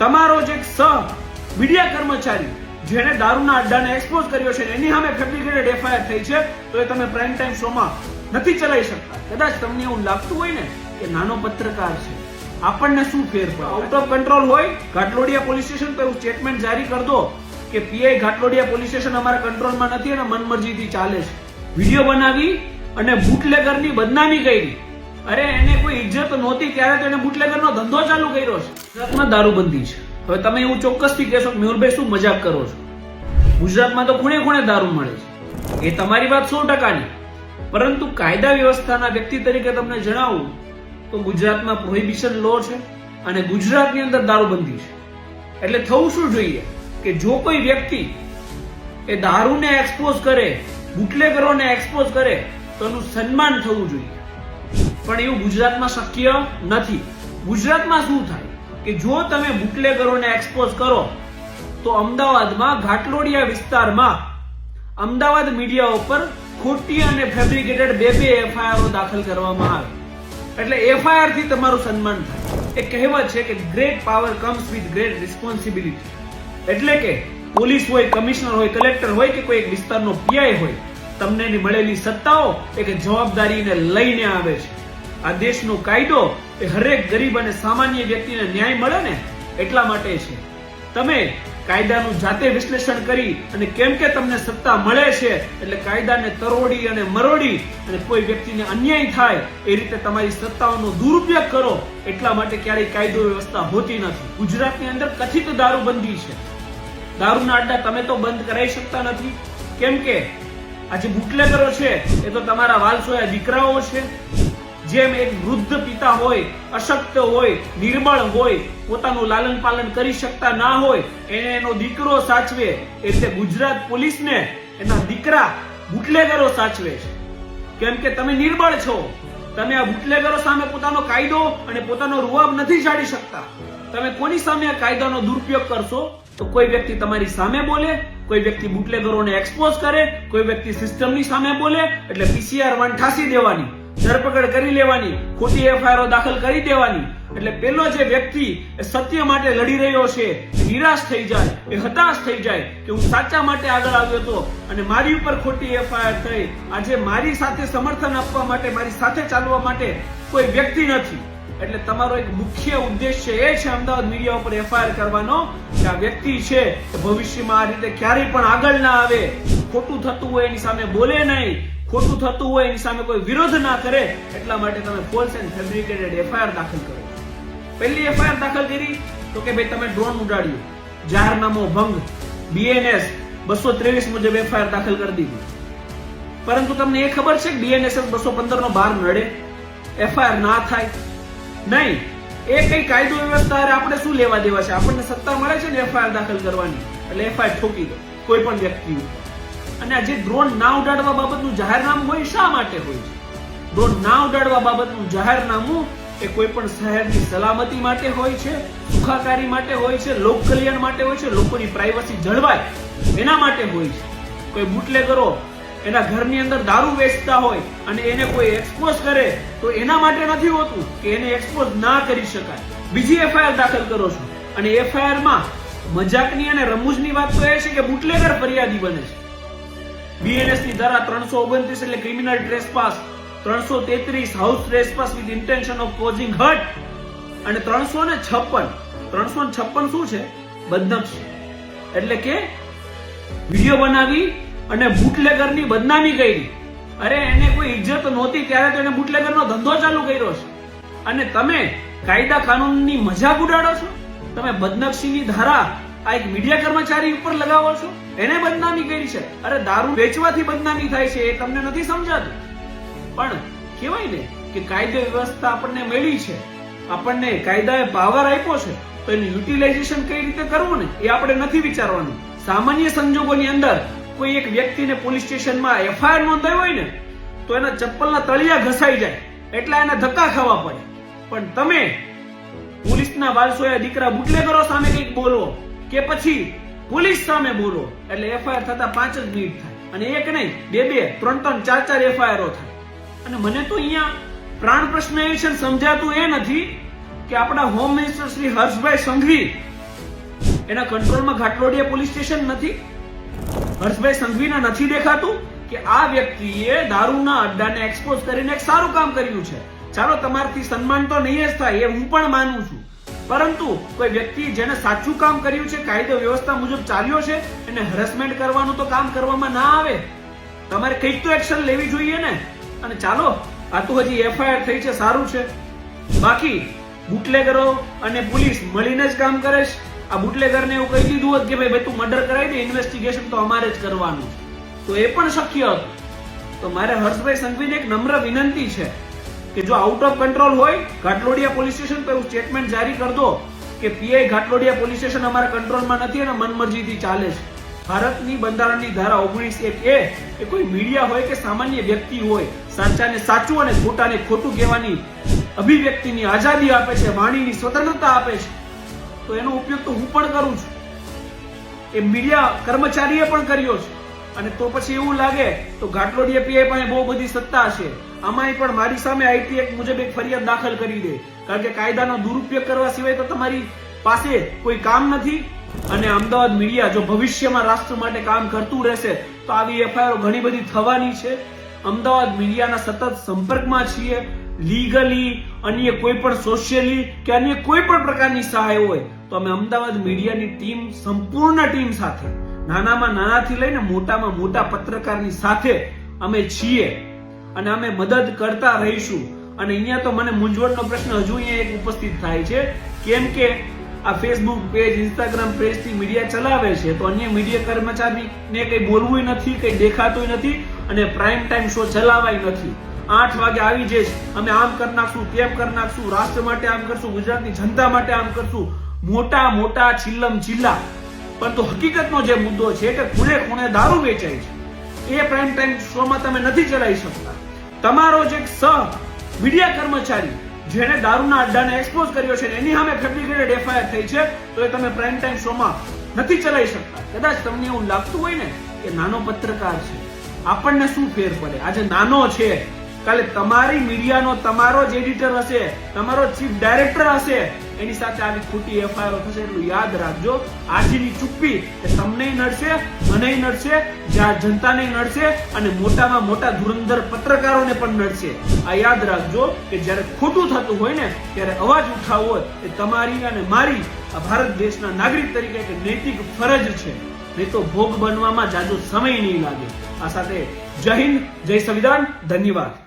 તમારો જ એક મીડિયા કર્મચારી જેને દારૂના અડ્ડાને એક્સપોઝ કર્યો છે એની સામે ફેબ્રિકેટેડ એફઆઈઆર થઈ છે, તો એ તમે પ્રાઇમ ટાઈમ શોમાં નથી ચલાવી શકતા. કદાચ તમને એવું લાગતું હોય ને કે નાનો પત્રકાર છે, આપણને શું ફેર પડે, આઉટ ઓફ કંટ્રોલ હોય ઘાટલોડિયા પોલીસ સ્ટેશન તો એવું સ્ટેટમેન્ટ જારી કરી દો કે પીઆઈ ઘાટલોડિયા પોલીસ સ્ટેશન અમારા કંટ્રોલમાં નથી અને મનમરજીથી ચાલે છે. વિડીયો બનાવી અને બુટલેગરની બદનામી કરી. અરે એને કોઈ ઇજ્જત નહોતી ત્યારે તો એને બુટલેગરનો ધંધો ચાલુ કર્યો છે. ગુજરાતમાં દારૂબંધી છે. હવે તમે એવું ચોક્કસથી કહેશો કે મેહુલભાઈ શું મજાક કરો છો, ગુજરાતમાં તો ખૂણે ખૂણે દારૂ મળે છે. એ તમારી વાત 100%ની, પરંતુ કાયદા વ્યવસ્થાના વ્યક્તિ તરીકે તમને જણાવું તો ગુજરાતમાં પ્રોહિબિશન લો છે અને ગુજરાતની અંદર દારૂબંધી છે. એટલે થવું શું જોઈએ કે જો કોઈ વ્યક્તિ એ દારૂને એક્સપોઝ કરે, બુટલેગરોને એક્સપોઝ કરે તો એનું સન્માન થવું જોઈએ. પણ એવું ગુજરાતમાં શક્ય નથી. ગુજરાતમાં શું થાય કે જો તમે બુટલેગરોને એક્સપોઝ કરો તો અમદાવાદમાં ઘાટલોડિયા વિસ્તારમાં અમદાવાદ મીડિયા ઉપર ખોટી અને ફેબ્રિકેટેડ બે એફઆઈઆર દાખલ કરવામાં આવે. એટલે એફઆઈઆર થી તમારું સન્માન થાય. એ કહેવત છે કે great power comes with great responsibility. એટલે કે પોલીસ હોય, કમિશનર હોય, કલેક્ટર હોય કે કોઈ એક વિસ્તારનો પીઆઈ હોય, તમને મળેલી સત્તાઓ એક જવાબદારીને લઈને આવે છે. આ દેશનો કાયદો એ હરેક ગરીબ અને સામાન્ય વ્યક્તિને ન્યાય મળે ને એટલા માટે છે. તમે કાયદાનું જાતે વિશ્લેષણ કરી અને કેમ કે તમને સત્તા મળે છે એટલે કાયદાને તરોડી અને મરોડી અને કોઈ વ્યક્તિને અન્યાય થાય એ રીતે તમારી સત્તાઓનો દુરુપયોગ કરો એટલા માટે ક્યારેય કાયદો વ્યવસ્થા હોતી નથી. ગુજરાતની અંદર કથિત દારૂબંધી છે. દારૂના અડ્ડા તમે તો બંધ કરાવી શકતા નથી, કેમ કે આ જે બુટલેગરો છે એ તો તમારા વાલસોયા દીકરાઓ છે. જેમ એક વૃદ્ધ પિતા હોય, અશક્ત હોય, નિર્બળ હોય, પોતાનું લાલન પાલન કરી શકતા ના હોય, એને એનો દીકરો સાચવે, એ રીતે ગુજરાત પોલીસને એના દીકરા બુટલેગરો સાચવે છે. કેમ કે તમે નિર્બળ છો. તમે આ બુટલેગરો સામે પોતાનો કાયદો અને પોતાનો રૂઆબ નથી ચાડી શકતા. તમે કોની સામે આ કાયદાનો દુરુપયોગ કરશો તો કોઈ વ્યક્તિ તમારી સામે બોલે, કોઈ વ્યક્તિ બુટલેગરોને એક્સપોઝ કરે, કોઈ વ્યક્તિ સિસ્ટમની સામે બોલે એટલે પીસીઆર 1 ઠાસી દેવાની, ધરપકડ કરી લેવાની, ખોટી એફઆઈઆર દાખલ કરી દેવાની. એટલે પેલો જે વ્યક્તિ સત્ય માટે લડી રહ્યો છે નિરાશ થઈ જાય, એ હતાશ થઈ જાય કે હું સાચા માટે આગળ આવ્યો હતો અને મારી ઉપર ખોટી એફઆઈઆર થઈ. આજે મારી સાથે સમર્થન આપવા માટે, મારી સાથે ચાલવા માટે કોઈ વ્યક્તિ નથી. એટલે તમારો એક મુખ્ય ઉદ્દેશ્ય એ છે અમદાવાદ મીડિયા ઉપર એફઆઈઆર કરવાનો કે આ વ્યક્તિ છે ભવિષ્યમાં આ રીતે ક્યારેય પણ આગળ ના આવે, ખોટું થતું હોય એની સામે બોલે નહીં, ખોટું થતું હોય એની સામે કોઈ વિરોધ ના કરે. એટલા માટે તમે ફોલ્સ એન્ડ ફેબ્રિકેટેડ એફઆઈઆર દાખલ કરો. પહેલી એફઆઈઆર દાખલ કરી તો કે ભાઈ તમે ડ્રોન ઉડાડ્યું, જાહેરનામો ભંગ, બીએનએસ 223 મુજબ એફઆઈઆર દાખલ કરી દીધી. પરંતુ તમને એ ખબર છે કે બીએનએસ 215 નો બહાર નડે, એફઆઈઆર ના થાય નહીં. એ કઈ કાયદો વ્યવસ્થા આપણે શું લેવા દેવા છે? આપણને સત્તા મળે છે ને એફઆઈઆર દાખલ કરવાની, એટલે એફઆઈઆર ઠોકી દો કોઈ પણ વ્યક્તિ. અને આ જે ડ્રોન ના ઉડાડવા બાબતનું જાહેરનામું હોય શા માટે હોય છે? ડ્રોન ના ઉડાડવા બાબતનું જાહેરનામું એ કોઈ પણ શહેરની સલામતી માટે હોય છે, સુખાકારી માટે હોય છે, લોક કલ્યાણ માટે હોય છે, લોકોની પ્રાઇવસી જળવાય એના માટે હોય છે. કોઈ બુટલેગરો એના ઘરની અંદર દારૂ વેચતા હોય અને એને કોઈ એક્સપોઝ કરે તો એના માટે નથી હોતું કે એને એક્સપોઝ ના કરી શકાય. બીજી એફઆઈઆર દાખલ કરો છો અને એફઆઈઆર માં મજાકની અને રમૂજની વાત તો એ છે કે બુટલેગર ફરિયાદી બને છે. બીએનએસ ની ધારા 329 એટલે criminal trespass, 333 house trespass with intention of causing hurt અને 356 શું છે? બદનક્ષી. એટલે કે વિડીયો બનાવી અને બુટલેગરની બદનામી કરી. અરે એને કોઈ ઇજ્જત નહોતી ત્યારે તો એને બુટલેગરનો ધંધો ચાલુ કર્યો છે અને તમે કાયદા કાનૂનની મજાક ઉડાડો છો. તમે બદનક્ષીની ધારા આ એક મીડિયા કર્મચારી ઉપર લગાવો છો, એને બદનામી કરી છે. અરે દારૂ વેચવાથી બદનામી થાય છે એ તમને નથી સમજાતું. પણ કહેવાય ને કે કાયદો વ્યવસ્થા આપણને મળી છે, આપણને કાયદાએ પાવર આપ્યો છે, તો એનું યુટિલાઇઝેશન કઈ રીતે કરવું ને એ આપણે નથી વિચારવાનું. સામાન્ય સંજોગોની અંદર કોઈ એક વ્યક્તિને પોલીસ સ્ટેશનમાં એફઆઈઆર નોંધાવી હોય ને તો એના ચપ્પલના તળિયા ઘસાઈ જાય એટલા એને ધક્કા ખાવા પડે. પણ તમે પોલીસના વાલસોયા દીકરા બુટલેગરો સામે કંઈક બોલો કે પછી પોલીસ સામે બોલો એટલે એફઆઈઆર થતા 5 જ મિનિટ થાય અને એક નહીં 2, 3, 4 એફઆઈઆર થાય. અને મને તો અહીંયા પ્રાણ પ્રશ્ન એ છે સમજાતું એ નથી કે આપણા હોમ મિનિસ્ટર શ્રી હર્ષભાઈ સંઘવી એના કંટ્રોલમાં ઘાટલોડિયા પોલીસ સ્ટેશન નથી? હર્ષભાઈ સંઘવીને નથી દેખાતું કે આ વ્યક્તિએ દારૂના અડ્ડાને એક્સપોઝ કરીને એક સારું કામ કર્યું છે? ચાલો, તમારથી સન્માન તો નહીં જ થાય, એ હું પણ માનું છું, પરંતુ કોઈ વ્યક્તિ જેને સાચું કામ કર્યું છે, કાયદો વ્યવસ્થા મુજબ ચાલ્યો છે, એને હરેસમેન્ટ કરવાનું તો કામ કરવામાં ના આવે. તમારે કંઈક તો એક્શન લેવી જોઈએ ને. અને ચાલો, આ તો હજી એફઆઈઆર થઈ છે, સારું છે. બાકી બુટલેગરો અને પોલીસ મળીને જ કામ કરે છે. આ બુટલેગરને એવું કહી દીધું હોત કે ભાઈ તું મર્ડર કરાવી દે, ઇન્વેસ્ટિગેશન તો અમારે જ કરવાનું છે, તો એ પણ શક્ય હતું. તો મારે હર્ષભાઈ સંઘવીને એક નમ્ર વિનંતી છે કે જો આઉટ ઓફ કંટ્રોલ હોય ઘાટલોડિયા પોલીસ સ્ટેશન, તો એવું સ્ટેટમેન્ટ જારી કરી દો કે પીઆઈ ઘાટલોડિયા પોલીસ સ્ટેશન અમારા કંટ્રોલમાં નથી અને મનમરજીથી ચાલે છે. ભારતની બંધારણની ધારા 19(1) એ કોઈ મીડિયા હોય કે સામાન્ય વ્યક્તિ હોય, સાચાને સાચું અને ખોટાને ખોટું કહેવાની અભિવ્યક્તિની આઝાદી આપે છે, વાણીની સ્વતંત્રતા આપે છે. તો એનો ઉપયોગ તો હું પણ કરું છું, એ મીડિયા કર્મચારીએ પણ કર્યો છે. અને તો પછી એવું લાગે તો ઘાટલોડિયા પીઆઈ પાસે બહુ બધી સત્તા છે, આમાંય પણ મારી સામે આઈટી એક્ટ મુજબ એક ફરિયાદ દાખલ કરી દે, કારણ કે કાયદાનો દુરુપયોગ કરવા સિવાય તો તમારી પાસે કોઈ કામ નથી. અને અમદાવાદ મીડિયા જો ભવિષ્યમાં રાષ્ટ્ર માટે કામ કરતું રહેશે તો આવી એફઆઈઆર ઘણી બધી થવાની છે. અમદાવાદ મીડિયાના સતત સંપર્કમાં છીએ. લીગલી, અન્ય કોઈ પણ સોશિયલી કે અન્ય કોઈ પણ પ્રકારની સહાય હોય તો અમે અમદાવાદ મીડિયાની ટીમ, સંપૂર્ણ ટીમ સાથે, નાનામાં નાનાથી લઈને મોટામાં મોટા પત્રકારની સાથે અમે છીએ અને અમે મદદ કરતા રહીશું. અને અહીંયા તો મને મૂંઝવણનો પ્રશ્ન હજુ અહીંયા એક ઉપસ્થિત થાય છે, કેમ કે આ ફેસબુક પેજ, ઇન્સ્ટાગ્રામ પેજથી મીડિયા ચલાવે છે, તો અન્ય મીડિયા કર્મચારીને કઈ બોલવું નથી, કઈ દેખાતું નથી અને પ્રાઇમ ટાઈમ શો ચલાવાય નથી. 8 વાગે આવી જઈશ, અમે આમ કરી નાખશું, તેમ કરી નાખશું, રાષ્ટ્ર માટે આમ કરશું, ગુજરાતની જનતા માટે આમ કરશું, મોટા મોટા ચિલ્લમ ચિલ્લા. પરંતુ હકીકતનો જે મુદ્દો છે કે ખૂણે ખૂણે દારૂ વેચાય છે, એ પ્રાઇમ ટાઈમ શોમાં તમે નથી ચલાવી શકતા. તમારો જે સહ મીડિયા કર્મચારી જેને દારૂના અડ્ડાને એક્સપોઝ કર્યો છે એની સામે ફેબ્રિકેટેડ એફઆઈઆર થઈ છે, તો એ તમે પ્રાઇમ ટાઈમ શોમાં નથી ચલાવી શકતા. કદાચ તમને એવું લાગતું હોય ને કે નાનો પત્રકાર છે, આપણને શું ફેર પડે, આજે નાનો છે, કાલે તમારી મીડિયાનો તમારો જ એડિટર હશે, તમારો ચીફ ડાયરેક્ટર હશે, એની સાથે આવી ખોટી એફઆઈઆર થશે. એટલું યાદ રાખજો, આજની ચૂપ્પી એ તમને નડશે, મને નડશે, જનતાને નડશે અને મોટામાં મોટા ધુરંધર પત્રકારોને પણ નડશે. આ યાદ રાખજો કે જ્યારે ખોટું થતું હોય ને ત્યારે અવાજ ઉઠાવવો એ તમારી અને મારી આ ભારત દેશના નાગરિક તરીકે એક નૈતિક ફરજ છે, નહીં તો ભોગ બનવામાં જાજો સમય નહીં લાગે. આ સાથે જય હિન્દ, જય સંવિધાન, ધન્યવાદ.